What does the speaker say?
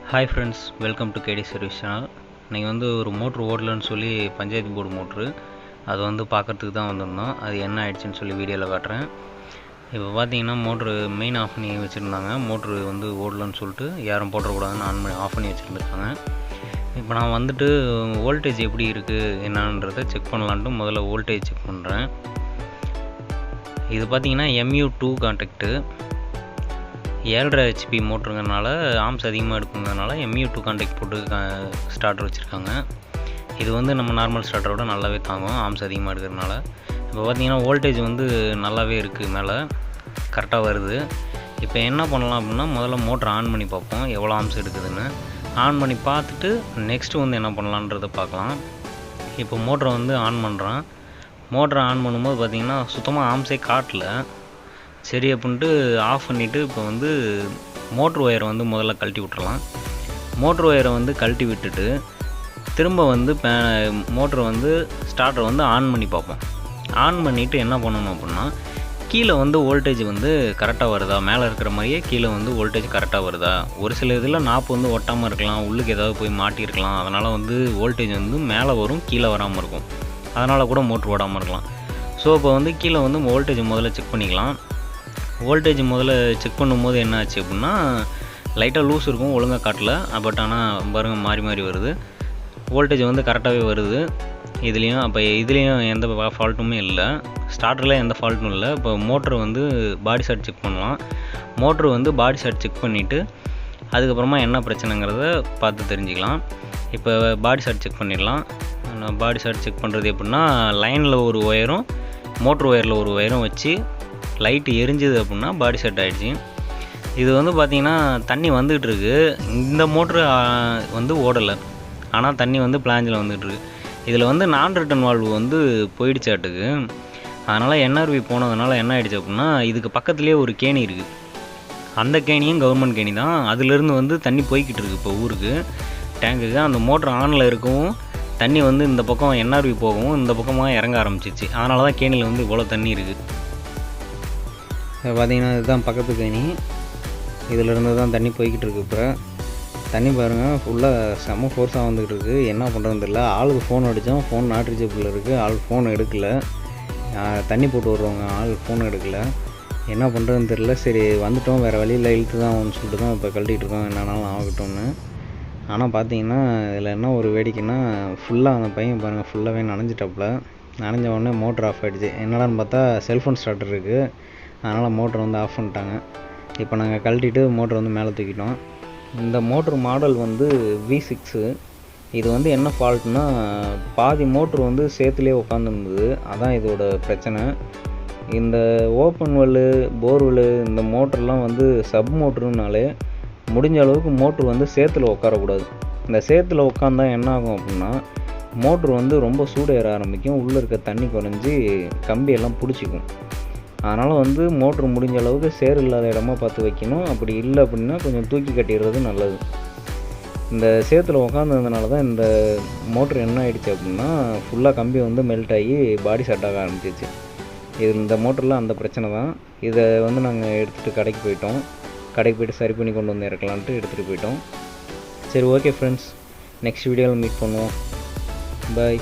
Hi friends, welcome to KD service channel. இன்றைக்கி வந்து ஒரு மோட்ரு ஓடலன்னு சொல்லி பஞ்சாயத்து போர்டு மோட்ரு அது வந்து பார்க்குறதுக்கு தான் வந்திருந்தோம். அது என்ன ஆயிடுச்சுன்னு சொல்லி வீடியோவில் காட்டுறேன். இப்போ பார்த்தீங்கன்னா மோட்ரு மெயின் ஆஃப் பண்ணி வச்சுருந்தாங்க. மோட்ரு வந்து ஓடலன்னு சொல்லிட்டு யாரும் போட்டுறக்கூடாதுன்னு ஆஃப் பண்ணி வச்சுருந்துருக்காங்க. இப்போ நான் வந்துட்டு வோல்டேஜ் எப்படி இருக்குது என்னன்றதை செக் பண்ணலான்ட்டு முதல்ல வோல்டேஜ் செக் பண்ணுறேன். இது பார்த்தீங்கன்னா MU2 கான்டாக்டு 7.5 HP மோட்டருங்கிறனால ஆம்ஸ் அதிகமாக எடுக்குங்கிறதுனால MU2 கான்டாக்ட் போட்டு ஸ்டார்டர் வச்சுருக்காங்க. இது வந்து நம்ம நார்மல் ஸ்டார்டரோட நல்லாவே தாங்கும் ஆம்ஸ் அதிகமாக எடுக்கிறதுனால. இப்போ பார்த்தீங்கன்னா வோல்டேஜ் வந்து நல்லாவே இருக்குது, மேலே கரெக்டாக வருது. இப்போ என்ன பண்ணலாம் அப்படின்னா முதல்ல மோட்டர் ஆன் பண்ணி பார்ப்போம் எவ்வளோ ஆம்ஸ் எடுக்குதுன்னு. ஆன் பண்ணி பார்த்துட்டு நெக்ஸ்ட்டு வந்து என்ன பண்ணலான்றதை பார்க்கலாம். இப்போ மோட்டரை வந்து ஆன் பண்ணுறான். மோட்டரை ஆன் பண்ணும்போது பார்த்திங்கன்னா சுத்தமாக ஆம்ஸே காட்டல. சரி அப்படின்ட்டு ஆஃப் பண்ணிவிட்டு இப்போ வந்து மோட்ரு ஒயரை வந்து முதல்ல கழட்டி விட்டுறலாம். மோட்ரு ஒயரை வந்து கழட்டி விட்டுட்டு திரும்ப வந்து மோட்ரு வந்து ஸ்டார்டரை வந்து ஆன் பண்ணி பார்ப்போம். ஆன் பண்ணிவிட்டு என்ன பண்ணணும் அப்படின்னா கீழே வந்து வோல்டேஜ் வந்து கரெக்டாக வருதா, மேலே இருக்கிற மாதிரியே கீழே வந்து வோல்டேஜ் கரெக்டாக வருதா. ஒரு சில இதில் நாப்பு வந்து ஒட்டாமல் இருக்கலாம், உள்ளுக்கு ஏதாவது போய் மாட்டியிருக்கலாம். அதனால் வந்து வோல்டேஜ் வந்து மேலே வரும், கீழே வராமல் இருக்கும். அதனால் கூட மோட்ரு ஓடாமல் இருக்கலாம். ஸோ இப்போ வந்து கீழே வந்து வோல்டேஜ் முதல்ல செக் பண்ணிக்கலாம். வோல்டேஜ் முதல்ல செக் பண்ணும்போது என்ன ஆச்சு அப்படின்னா லைட்டாக லூஸ் இருக்கும், ஒழுங்காக காட்டல. பட் ஆனால் பாருங்கள் மாறி மாறி வருது. வோல்டேஜ் வந்து கரெக்டாகவே வருது இதுலேயும். அப்போ இதுலேயும் எந்த ஃபால்ட்டுமே இல்லை, ஸ்டார்டரில் எந்த ஃபால்ட்டும் இல்லை. இப்போ மோட்ரு வந்து பாடி ஷார்ட் செக் பண்ணலாம். மோட்ரு வந்து பாடி ஷார்ட் செக் பண்ணிவிட்டு அதுக்கப்புறமா என்ன பிரச்சனைங்கிறத பார்த்து தெரிஞ்சுக்கலாம். இப்போ பாடி ஷார்ட் செக் பண்ணிடலாம். பாடி ஷார்ட் செக் பண்ணுறது எப்படின்னா லைனில் ஒரு ஒயரும் மோட்ரு ஒயரில் ஒரு ஒயரும் வச்சு லைட்டு எரிஞ்சுது அப்படின்னா பாடி செட் ஆகிடுச்சு. இது வந்து பார்த்திங்கன்னா தண்ணி வந்துகிட்ருக்கு. இந்த மோட்ரு வந்து ஓடலை, ஆனால் தண்ணி வந்து பிளாஞ்சில் வந்துகிட்ருக்கு. இதில் வந்து நான் ரிட்டன் வால்வு வந்து போயிடுச்சாட்டுக்கு. அதனால் NRV போனதுனால என்ன ஆகிடுச்சு அப்படின்னா இதுக்கு பக்கத்துலேயே ஒரு கேணி இருக்குது. அந்த கேணியும் கவர்மெண்ட் கேணி தான். அதுலேருந்து வந்து தண்ணி போய்கிட்டு இருக்குது இப்போ ஊருக்கு டேங்குக்கு. அந்த மோட்ரு ஆனில் இருக்கவும் தண்ணி வந்து இந்த பக்கம் NRV போகவும் இந்த பக்கமாக இறங்க ஆரம்பிச்சிச்சு. அதனால தான் கேணியில் வந்து இவ்வளோ தண்ணி இருக்குது. பார்த்திங்கன்னா இதுதான் பக்கத்து கேணி. இதிலேருந்து தான் தண்ணி போய்கிட்டு இருக்குது. இப்போ தண்ணி பாருங்கள் ஃபுல்லாக செம்ம ஃபோர்ஸாக வந்துக்கிட்டு இருக்குது. என்ன பண்ணுறதுன்னு தெரியல. ஆளுக்கு ஃபோன் அடித்தோம், ஃபோன் நாட் ரீச்சபிள் இருக்குது. ஆள் ஃபோன் எடுக்கலை. தண்ணி போட்டு விட்றவங்க ஆள் ஃபோன் எடுக்கலை. என்ன பண்ணுறதுன்னு தெரியல. சரி வந்துவிட்டோம், வேறு வழியில் இழுத்து தான் ஆகும்னு சொல்லிட்டு தான் இப்போ கழட்டிகிட்டு இருக்கோம், என்னன்னாலும் ஆகட்டும்னு. ஆனால் பார்த்தீங்கன்னா இதில் என்ன ஒரு வேடிக்கைன்னா ஃபுல்லாக அந்த பையன் பாருங்கள் ஃபுல்லாகவே நனைஞ்சிட்டாப்புல. நனைஞ்ச உடனே மோட்டர் ஆஃப் ஆகிடுச்சு. என்னடான்னு பார்த்தா செல்ஃபோன் ஸ்டார்டர் இருக்குது. அதனால் மோட்டர் வந்து ஆஃப் பண்ணிட்டாங்க. இப்போ நாங்கள் கழட்டிட்டு மோட்டர் வந்து மேலே தூக்கிட்டோம். இந்த மோட்ரு மாடல் வந்து V6. இது வந்து என்ன ஃபால்ட்னா பாதி மோட்ரு வந்து சேத்துலேயே உட்காந்துருந்தது. அதான் இதோட பிரச்சனை. இந்த ஓப்பன் வெல்லு, போர்வெல்லு, இந்த மோட்டர்லாம் வந்து சப் மோட்ருனாலே முடிஞ்ச அளவுக்கு மோட்ரு வந்து சேத்துல உட்காரக்கூடாது. இந்த சேத்துல உட்காந்தா என்ன ஆகும் அப்படின்னா மோட்ரு வந்து ரொம்ப சூடு ஏற ஆரம்பிக்கும், உள்ளே இருக்க தண்ணி குறைஞ்சி கம்பியெல்லாம் பிடிச்சிக்கும். அதனால் வந்து மோட்ரு முடிஞ்ச அளவுக்கு சேறு இல்லாத இடமா பார்த்து வைக்கணும். அப்படி இல்லை அப்படின்னா கொஞ்சம் தூக்கி கட்டிடுறது நல்லது. இந்த சேத்துல உட்காந்துருந்தனால தான் இந்த மோட்ரு என்ன ஆகிடுச்சு அப்படின்னா ஃபுல்லாக கம்பி வந்து மெல்ட் ஆகி பாடி செட் ஆக ஆரம்பிச்சிச்சு. இது இந்த மோட்டரில் அந்த பிரச்சனை தான். இதை வந்து நாங்கள் எடுத்துகிட்டு கடைக்கு போயிட்டோம். கடைக்கு போய்ட்டு சரி பண்ணி கொண்டு வந்து இறக்கலான்ட்டு எடுத்துகிட்டு போயிட்டோம். சரி, ஓகே ஃப்ரெண்ட்ஸ், நெக்ஸ்ட் வீடியோவில் மீட் பண்ணுவோம். பாய்.